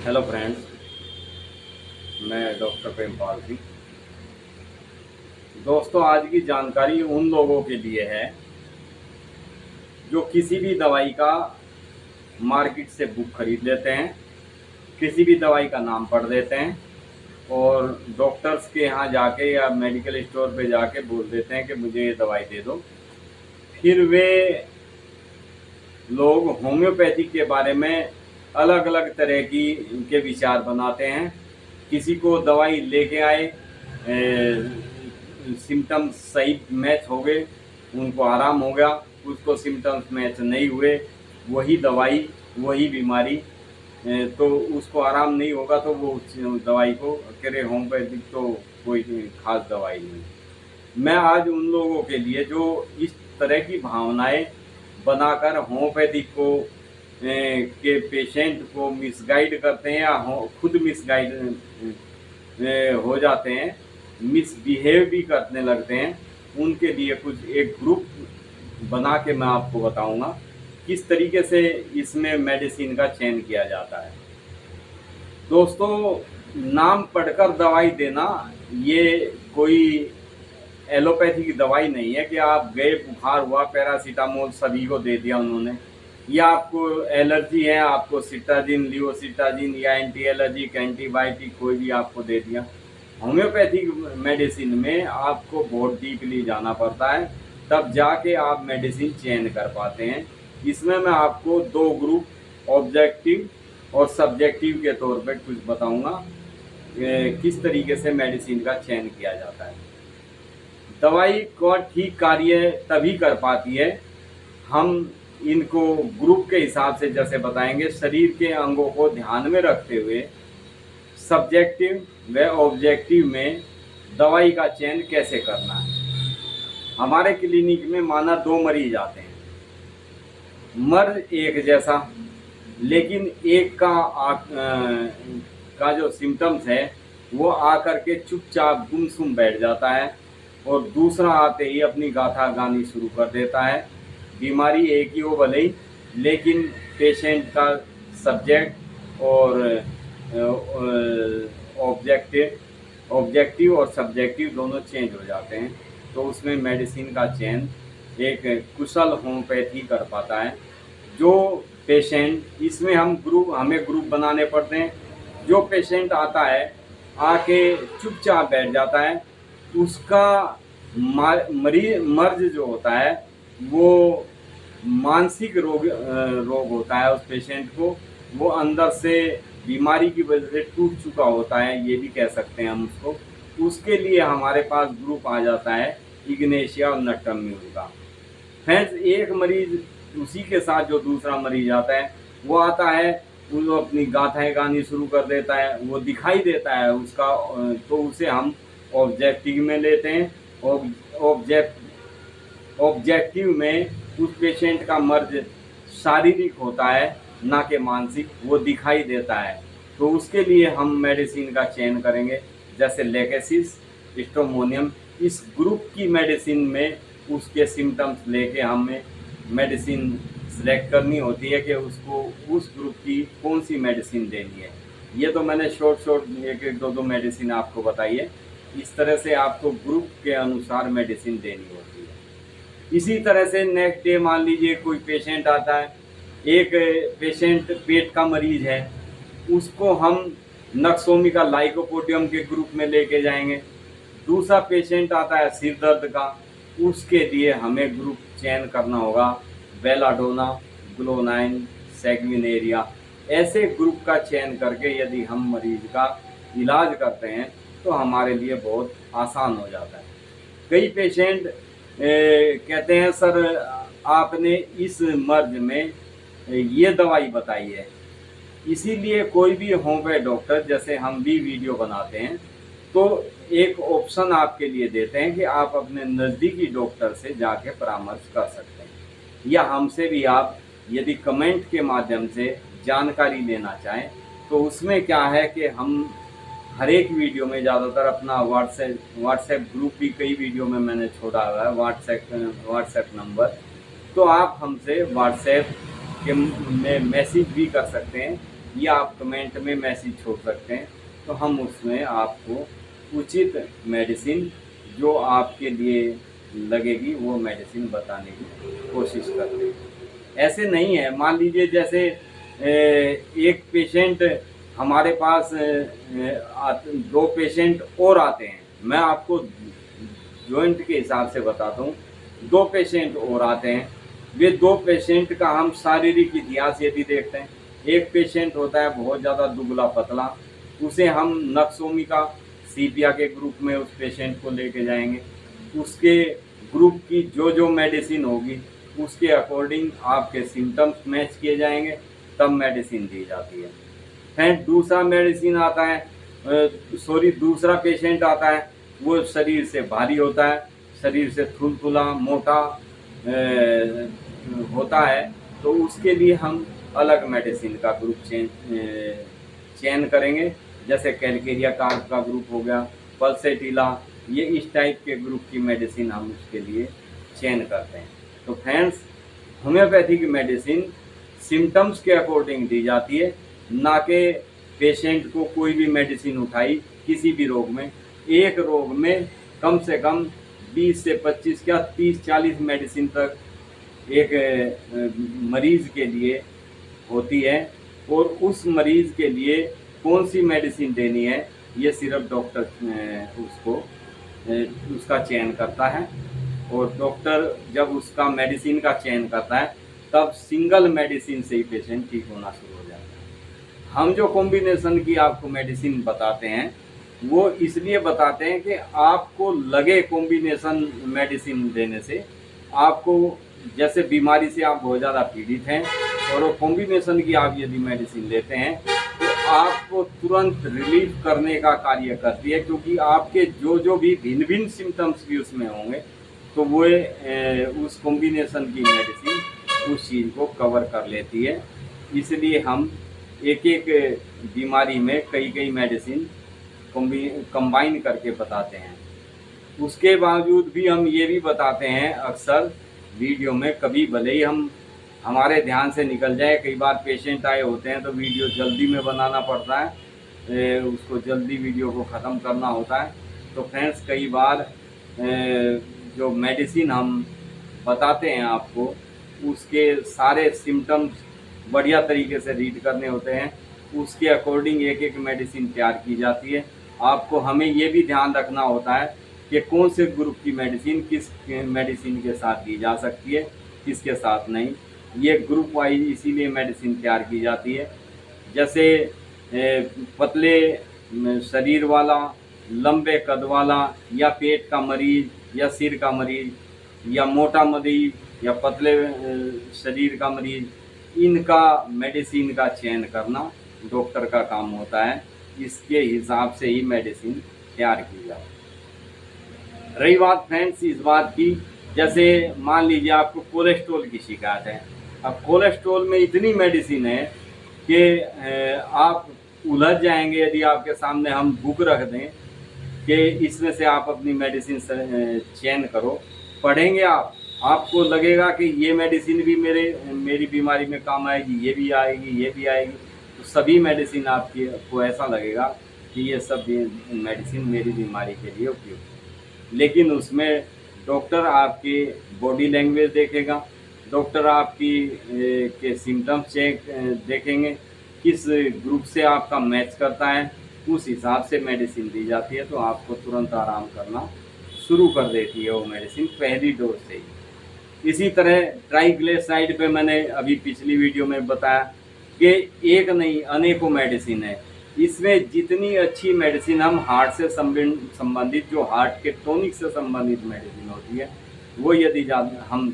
Hello friends, मैं doctor Prempal Singh. दोस्तों, आज की जानकारी उन लोगों के लिए है जो किसी भी दवाई का मार्केट से बुक खरीद लेते हैं, किसी भी दवाई का नाम पढ़ देते हैं और डॉक्टर्स के यहाँ जाके या मेडिकल स्टोर पे जाके बोल देते हैं कि मुझे ये दवाई दे दो। फिर वे लोग होम्योपैथी के बारे में अलग अलग तरह की के विचार बनाते हैं। किसी को दवाई लेके आए, सिम्टम्स सही मैच हो गए, उनको आराम हो गया। उसको सिम्टम्स मैच नहीं हुए, वही दवाई वही बीमारी, तो उसको आराम नहीं होगा तो वो उस दवाई को कह होम्योपैथिक तो कोई खास दवाई नहीं। मैं आज उन लोगों के लिए जो इस तरह की भावनाएं बनाकर होम्योपैथिक को के पेशेंट को मिसगाइड करते हैं या खुद मिसगाइड हो जाते हैं, मिसबिहेव भी करने लगते हैं, उनके लिए कुछ एक ग्रुप बना के मैं आपको बताऊंगा किस तरीके से इसमें मेडिसिन का चयन किया जाता है। दोस्तों, नाम पढ़कर दवाई देना ये कोई एलोपैथी की दवाई नहीं है कि आप गए, बुखार हुआ, पैरासीटामोल सभी को दे दिया उन्होंने, या आपको एलर्जी है, आपको सिटाजिन, लियोसिटाजिन या एंटी एलर्जिक एंटीबायोटिक कोई भी आपको दे दिया। होम्योपैथिक मेडिसिन में आपको बहुत डीपली जाना पड़ता है, तब जाके आप मेडिसिन चयन कर पाते हैं। इसमें मैं आपको दो ग्रुप, ऑब्जेक्टिव और सब्जेक्टिव के तौर पर कुछ बताऊंगा किस तरीके से मेडिसिन का चयन किया जाता है। दवाई का ठीक कार्य तभी कर पाती है, हम इनको ग्रुप के हिसाब से जैसे बताएंगे, शरीर के अंगों को ध्यान में रखते हुए सब्जेक्टिव व ऑब्जेक्टिव में दवाई का चयन कैसे करना है। हमारे क्लिनिक में माना दो मरीज आते हैं, मर्ज एक जैसा, लेकिन एक का जो सिम्टम्स है वो आकर के चुपचाप गुमसुम बैठ जाता है और दूसरा आते ही अपनी गाथा गानी शुरू कर देता है। बीमारी एक ही हो भले ही, लेकिन पेशेंट का सब्जेक्ट और ऑब्जेक्टिव और सब्जेक्टिव दोनों चेंज हो जाते हैं। तो उसमें मेडिसिन का चयन एक कुशल होम्योपैथी कर पाता है। जो पेशेंट, इसमें हमें ग्रुप बनाने पड़ते हैं। जो पेशेंट आता है, आके चुपचाप बैठ जाता है, उसका मर्ज जो होता है वो मानसिक रोग होता है। उस पेशेंट को वो अंदर से बीमारी की वजह से टूट चुका होता है, ये भी कह सकते हैं हम उसको। उसके लिए हमारे पास ग्रुप आ जाता है इग्नेशिया और नट्टम म्यूल का। फ्रेंड्स, एक मरीज उसी के साथ जो दूसरा मरीज आता है, वो आता है, वो अपनी गाथाएं गानी शुरू कर देता है, वो दिखाई देता है उसका, तो उसे हम ऑब्जेक्टिव में लेते हैं। ऑब्जेक्टिव में उस पेशेंट का मर्ज शारीरिक होता है, ना कि मानसिक, वो दिखाई देता है। तो उसके लिए हम मेडिसिन का चयन करेंगे, जैसे लेकेसिस, स्ट्रोमोनियम। इस ग्रुप की मेडिसिन में उसके सिम्टम्स लेके हमें मेडिसिन सेलेक्ट करनी होती है कि उसको उस ग्रुप की कौन सी मेडिसिन देनी है। ये तो मैंने शॉर्ट एक एक दो मेडिसिन आपको बताई है। इस तरह से आपको ग्रुप के अनुसार मेडिसिन देनी होती है। इसी तरह से नेक्स्ट डे मान लीजिए कोई पेशेंट आता है, एक पेशेंट पेट का मरीज है, उसको हम नक्सोमिका लाइकोपोडियम के ग्रुप में लेके जाएंगे। दूसरा पेशेंट आता है सिर दर्द का, उसके लिए हमें ग्रुप चयन करना होगा बेलाडोना, ग्लोनाइन, सैग्विनेरिया। ऐसे ग्रुप का चयन करके यदि हम मरीज का इलाज करते हैं तो हमारे लिए बहुत आसान हो जाता है। कई पेशेंट कहते हैं, सर आपने इस मर्ज में ये दवाई बताई है। इसीलिए कोई भी होम्योपैथ डॉक्टर, जैसे हम भी वीडियो बनाते हैं, तो एक ऑप्शन आपके लिए देते हैं कि आप अपने नज़दीकी डॉक्टर से जाके परामर्श कर सकते हैं, या हमसे भी आप यदि कमेंट के माध्यम से जानकारी लेना चाहें तो उसमें क्या है कि हम हर एक वीडियो में ज़्यादातर अपना व्हाट्सएप ग्रुप भी कई वीडियो में मैंने छोड़ा हुआ है, व्हाट्सएप नंबर, तो आप हमसे व्हाट्सएप के में मैसेज भी कर सकते हैं ये आप कमेंट में मैसेज छोड़ सकते हैं, तो हम उसमें आपको उचित मेडिसिन जो आपके लिए लगेगी वो मेडिसिन बताने की कोशिश करते हैं। ऐसे नहीं है, मान लीजिए जैसे एक पेशेंट हमारे पास, दो पेशेंट और आते हैं, मैं आपको जॉइंट के हिसाब से बताता हूँ। दो पेशेंट और आते हैं, वे दो पेशेंट का हम शारीरिक इतिहास यदि देखते हैं, एक पेशेंट होता है बहुत ज़्यादा दुबला पतला, उसे हम नक्सोमिका सीपिया के ग्रुप में उस पेशेंट को लेके जाएंगे। उसके ग्रुप की जो जो मेडिसिन होगी उसके अकॉर्डिंग आपके सिम्टम्स मैच किए जाएंगे, तब मेडिसिन दी जाती है। फिर दूसरा मेडिसिन आता है, दूसरा पेशेंट आता है, वो शरीर से भारी होता है, शरीर से थुलथुला मोटा होता है, तो उसके लिए हम अलग मेडिसिन का ग्रुप चयन करेंगे। जैसे कैलकेरिया कार्ब का ग्रुप हो गया, पल्सेटिला, ये इस टाइप के ग्रुप की मेडिसिन हम उसके लिए चयन करते हैं। तो फ्रेंड्स, होम्योपैथिक मेडिसिन सिम्टम्स के अकॉर्डिंग दी जाती है, ना कि पेशेंट को कोई भी मेडिसिन उठाई किसी भी रोग में। एक रोग में कम से कम 20 से 25 या 30-40 मेडिसिन तक एक मरीज़ के लिए होती है, और उस मरीज़ के लिए कौन सी मेडिसिन देनी है ये सिर्फ डॉक्टर उसका चयन करता है। और डॉक्टर जब उसका मेडिसिन का चयन करता है तब सिंगल मेडिसिन से ही पेशेंट ठीक होना शुरू हो जाता है। हम जो कॉम्बिनेशन की आपको मेडिसिन बताते हैं वो इसलिए बताते हैं कि आपको लगे कॉम्बिनेशन मेडिसिन देने से, आपको जैसे बीमारी से आप बहुत ज़्यादा पीड़ित हैं और वो कॉम्बिनेशन की आप यदि मेडिसिन लेते हैं तो आपको तुरंत रिलीफ करने का कार्य करती है, क्योंकि आपके जो जो भी भिन्न भिन्न सिम्टम्स भी उसमें होंगे तो वो उस कॉम्बिनेशन की मेडिसिन उस चीज़ को कवर कर लेती है। इसलिए हम एक एक बीमारी में कई कई मेडिसिन कंबाइन करके बताते हैं। उसके बावजूद भी हम ये भी बताते हैं अक्सर वीडियो में, कभी भले ही हमारे ध्यान से निकल जाए, कई बार पेशेंट आए होते हैं तो वीडियो जल्दी में बनाना पड़ता है, उसको जल्दी वीडियो को ख़त्म करना होता है। तो फ्रेंड्स, कई बार जो मेडिसिन हम बताते हैं आपको उसके सारे सिम्टम्स बढ़िया तरीके से रीड करने होते हैं, उसके अकॉर्डिंग एक एक मेडिसिन तैयार की जाती है। आपको हमें ये भी ध्यान रखना होता है कि कौन से ग्रुप की मेडिसिन किस मेडिसिन के साथ दी जा सकती है, किसके साथ नहीं। ये ग्रुप वाइज इसीलिए मेडिसिन तैयार की जाती है। जैसे पतले शरीर वाला, लंबे कद वाला, या पेट का मरीज, या सिर का मरीज, या मोटा मरीज, या पतले शरीर का मरीज, इनका मेडिसिन का चयन करना डॉक्टर का काम होता है। इसके हिसाब से ही मेडिसिन तैयार की जाए। रही बात फ्रेंड्स इस बात की, जैसे मान लीजिए आपको कोलेस्ट्रॉल की शिकायत है। अब कोलेस्ट्रॉल में इतनी मेडिसिन है कि आप उलझ जाएंगे यदि आपके सामने हम बुक रख दें कि इसमें से आप अपनी मेडिसिन चयन करो। पढ़ेंगे आपको लगेगा कि ये मेडिसिन भी मेरी बीमारी में काम आएगी, ये भी आएगी, ये भी आएगी। तो सभी मेडिसिन आपको ऐसा लगेगा कि ये सब मेडिसिन मेरी बीमारी के लिए उपयुक्त। लेकिन उसमें डॉक्टर आपकी बॉडी लैंग्वेज देखेगा, डॉक्टर आपकी के सिम्टम्स चेक देखेंगे, किस ग्रुप से आपका मैच करता है, उस हिसाब से मेडिसिन दी जाती है। तो आपको तुरंत आराम करना शुरू कर देती है वो मेडिसिन पहली डोज से ही। इसी तरह ट्राइग्लिसराइड पे मैंने अभी पिछली वीडियो में बताया कि एक नहीं अनेकों मेडिसिन है। इसमें जितनी अच्छी मेडिसिन हम हार्ट से संबंधित, जो हार्ट के टॉनिक से संबंधित मेडिसिन होती है, वो यदि हम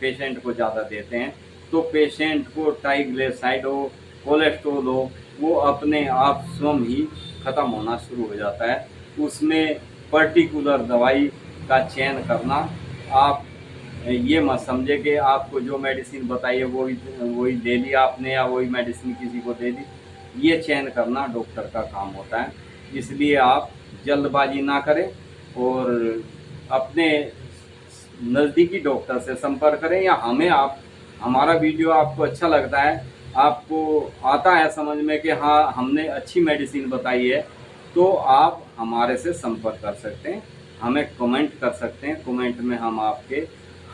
पेशेंट को ज़्यादा देते हैं तो पेशेंट को ट्राइग्लिसराइड हो, कोलेस्ट्रॉल हो, वो अपने आप स्वयं ही ख़त्म होना शुरू हो जाता है। उसमें पर्टिकुलर दवाई का चयन करना, आप ये मत समझे कि आपको जो मेडिसिन बताई है वही ले ली आपने, या वही मेडिसिन किसी को दे दी। ये चयन करना डॉक्टर का काम होता है। इसलिए आप जल्दबाजी ना करें और अपने नज़दीकी डॉक्टर से संपर्क करें, या हमारा वीडियो आपको अच्छा लगता है आपको आता है समझ में कि हाँ हमने अच्छी मेडिसिन बताई है, तो आप हमारे से संपर्क कर सकते हैं, हमें कमेंट कर सकते हैं। कमेंट में हम आपके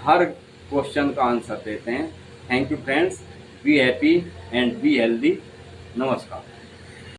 हर क्वेश्चन का आंसर देते हैं। Thank you friends, be happy and be healthy. नमस्कार।